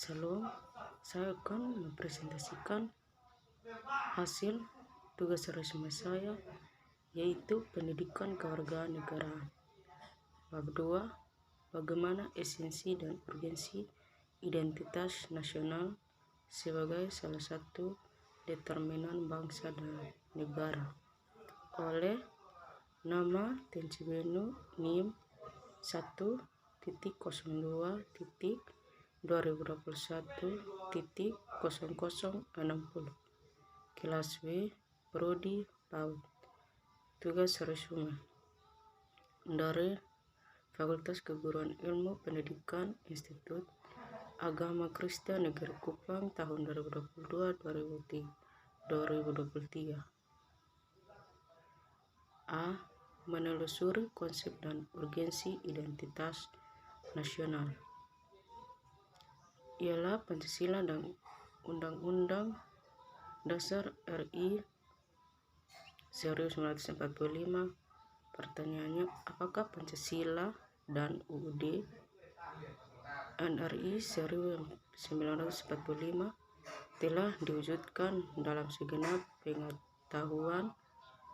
Shalom, saya akan mempresentasikan hasil tugas resume saya, yaitu pendidikan kewarganegaraan. Bab 2, bagaimana esensi dan urgensi identitas nasional sebagai salah satu determinan bangsa dan negara, oleh nama Tencibenu NIM 1.2021.0060 kelas W Prodi PAUD. Tugas resume dari Fakultas Keguruan Ilmu Pendidikan Institut Agama Kristen Negeri Kupang tahun 2022-2023. A. Menelusuri konsep dan urgensi identitas nasional, ialah Pancasila dan Undang-Undang Dasar RI 1945. Pertanyaannya, apakah Pancasila dan UUD NRI 1945 telah diwujudkan dalam segenap pengetahuan,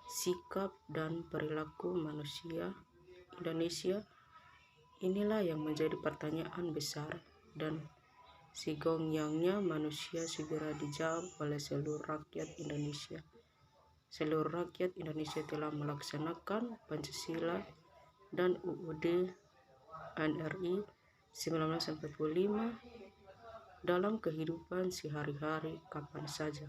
sikap, dan perilaku manusia Indonesia? Inilah yang menjadi pertanyaan besar, dan segonggangnya manusia segera dijawab oleh seluruh rakyat Indonesia. Seluruh rakyat Indonesia telah melaksanakan Pancasila dan UUD NRI 1945 dalam kehidupan sehari-hari, kapan saja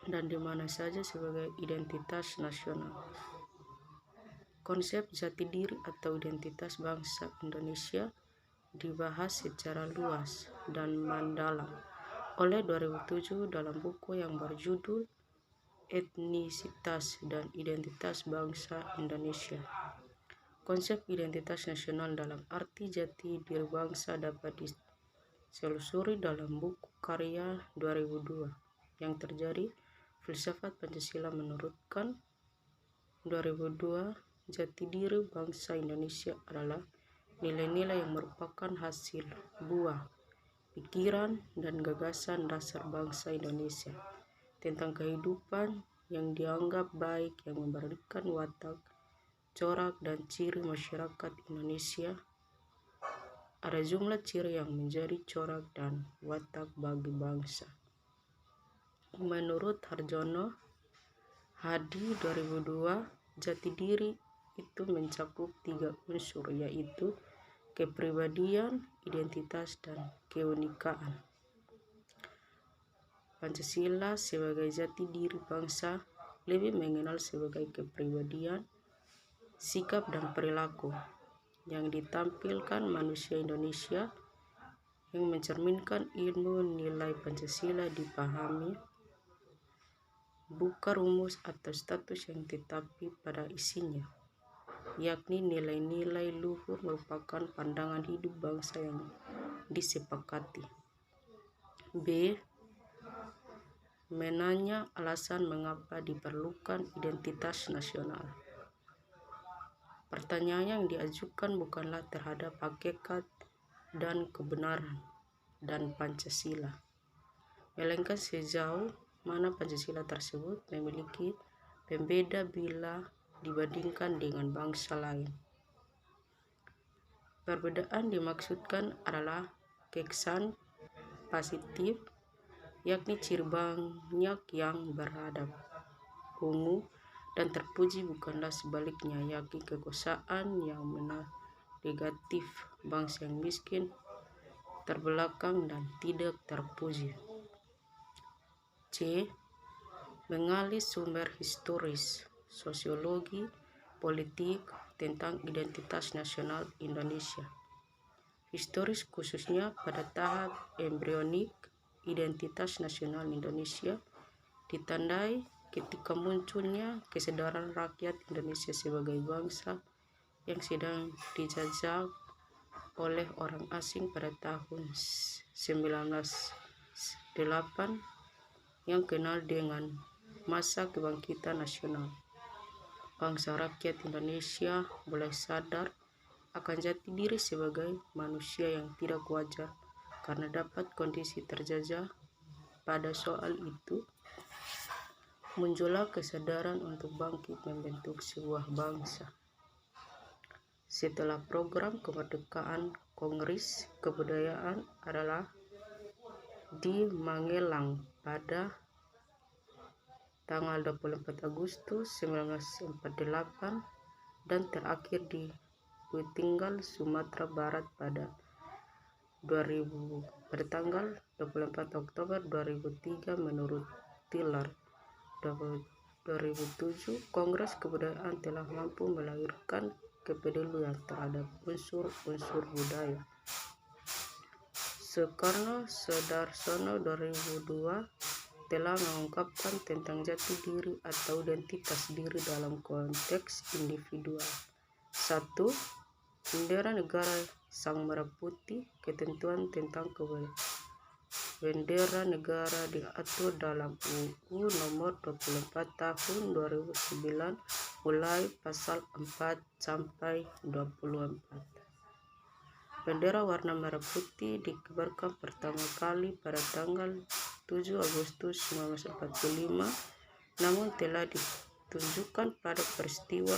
dan di mana saja sebagai identitas nasional. Konsep jati diri atau identitas bangsa Indonesia dibahas secara luas dan mendalam oleh 2007 dalam buku yang berjudul Etnisitas dan Identitas Bangsa Indonesia. Konsep identitas nasional dalam arti jati diri bangsa dapat ditelusuri dalam buku karya 2002 yang terjadi Filsafat Pancasila menurutkan 2002 jati diri bangsa Indonesia adalah nilai-nilai yang merupakan hasil buah pikiran dan gagasan dasar bangsa Indonesia tentang kehidupan yang dianggap baik, yang memberikan watak, corak, dan ciri masyarakat Indonesia. Ada jumlah ciri yang menjadi corak dan watak bagi bangsa. Menurut Harjono Hadi 2002, jati diri itu mencakup 3 unsur, yaitu kepribadian, identitas, dan keunikaan. Pancasila sebagai jati diri bangsa lebih mengenal sebagai kepribadian, sikap, dan perilaku yang ditampilkan manusia Indonesia yang mencerminkan ilmu nilai Pancasila dipahami bukan rumus atau status yang tetapi pada isinya, yakni nilai-nilai luhur merupakan pandangan hidup bangsa yang disepakati. B. Menanya alasan mengapa diperlukan identitas nasional. Pertanyaan yang diajukan bukanlah terhadap hakikat dan kebenaran dan Pancasila, melainkan sejauh mana Pancasila tersebut memiliki pembeda bila dibandingkan dengan bangsa lain. Perbedaan dimaksudkan adalah kesan positif, yakni ciri banyak yang beradab, ungu, dan terpuji, bukanlah sebaliknya, yakni kekosaan yang negatif, bangsa yang miskin, terbelakang, dan tidak terpuji. C. Mengali sumber historis, sosiologi, politik tentang identitas nasional Indonesia. Historis khususnya pada tahap embrionik, identitas nasional Indonesia ditandai ketika munculnya kesadaran rakyat Indonesia sebagai bangsa yang sedang dijajah oleh orang asing pada tahun 1908 yang kenal dengan masa kebangkitan nasional. Bangsa rakyat Indonesia mulai sadar akan jati diri sebagai manusia yang tidak wajar karena dapat kondisi terjajah pada soal itu, muncullah kesadaran untuk bangkit membentuk sebuah bangsa. Setelah program kemerdekaan, Kongres Kebudayaan adalah di Magelang pada tanggal 24 Agustus 1948 dan terakhir di Putinggal, Sumatera Barat pada tanggal 24 Oktober 2003 menurut Tiller 2007. Kongres Kebudayaan telah mampu melahirkan kepedulian terhadap unsur-unsur budaya. Soekarno Sudarsono 2002 telah mengungkapkan tentang jati diri atau identitas diri dalam konteks individual. 1. Bendera negara Sang Merah Putih. Ketentuan tentang bendera negara diatur dalam UU nomor 24 tahun 2009 mulai pasal 4 sampai 24. Bendera warna merah putih dikibarkan pertama kali pada tanggal 7 Agustus 1945, namun telah ditunjukkan pada peristiwa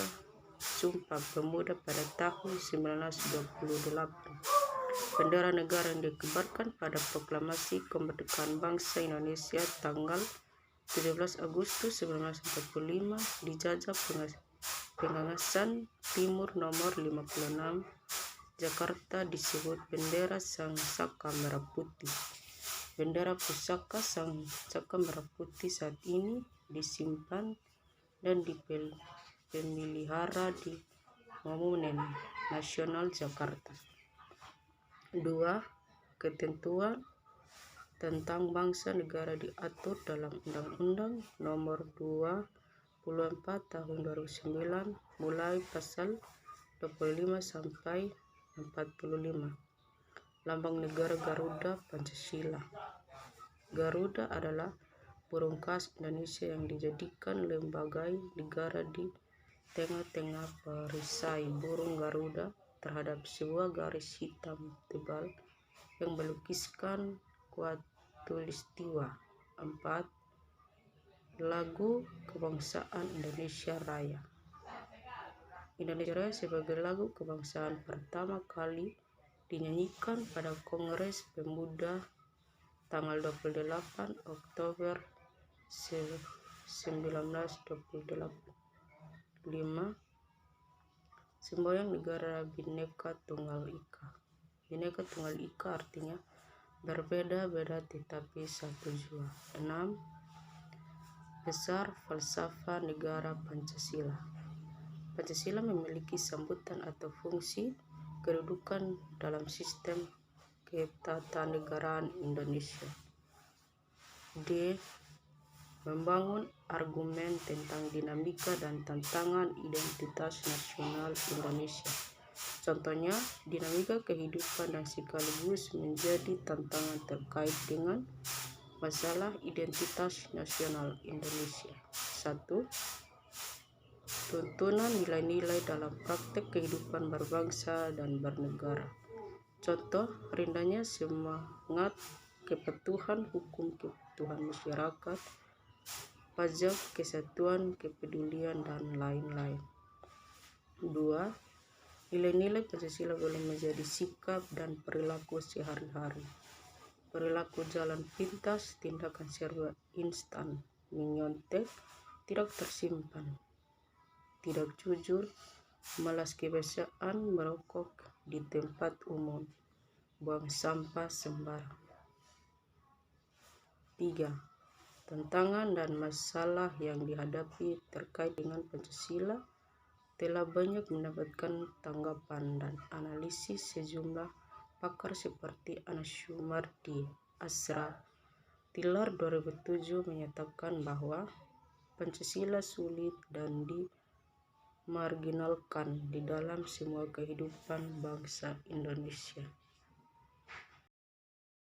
Sumpah Pemuda pada tahun 1928. Bendera negara yang dikibarkan pada proklamasi kemerdekaan bangsa Indonesia tanggal 17 Agustus 1945 dijajah Pengangasan Timur nomor 56 Jakarta disebut bendera Sang Saka Merah Putih. Bendera pusaka Sang Saka Merah Putih saat ini disimpan dan dipelihara di Monumen Nasional Jakarta. 2. Ketentuan tentang bangsa negara diatur dalam Undang-Undang Nomor 24 Tahun 2009 mulai pasal 25 sampai 45. Lambang negara Garuda Pancasila. Garuda adalah burung khas Indonesia yang dijadikan lembagai negara di tengah-tengah perisai burung Garuda terhadap sebuah garis hitam tebal yang melukiskan Khatulistiwa. 4. Lagu Kebangsaan Indonesia Raya. Indonesia Raya sebagai lagu kebangsaan pertama kali dinyanyikan pada Kongres Pemuda tanggal 28 Oktober 1928. 5. Semboyan negara Bhinneka Tunggal Ika. Bhinneka Tunggal Ika artinya berbeda-beda tetapi satu jua. 6. Besar falsafah negara Pancasila. Pancasila memiliki sambutan atau fungsi kedudukan dalam sistem ketatanegaraan Indonesia. D. Membangun argumen tentang dinamika dan tantangan identitas nasional Indonesia. Contohnya, dinamika kehidupan dan sekaligus menjadi tantangan terkait dengan masalah identitas nasional Indonesia. 1. Tuntunan nilai-nilai dalam praktek kehidupan berbangsa dan bernegara. Contoh, rendahnya semangat kepatuhan hukum, kepatuhan masyarakat, pajak, kesatuan, kepedulian, dan lain-lain. 2. Nilai-nilai Pancasila boleh menjadi sikap dan perilaku sehari-hari. Perilaku jalan pintas, tindakan serba instan, menyontek, tidak tersimpan, tidak jujur, malas kebiasaan merokok di tempat umum, buang sampah sembarang. 3. Tantangan dan masalah yang dihadapi terkait dengan Pancasila telah banyak mendapatkan tanggapan dan analisis sejumlah pakar seperti Anas Syumardi Asra. Tiller 2007 menyatakan bahwa Pancasila sulit dan dimarginalkan di dalam semua kehidupan bangsa Indonesia.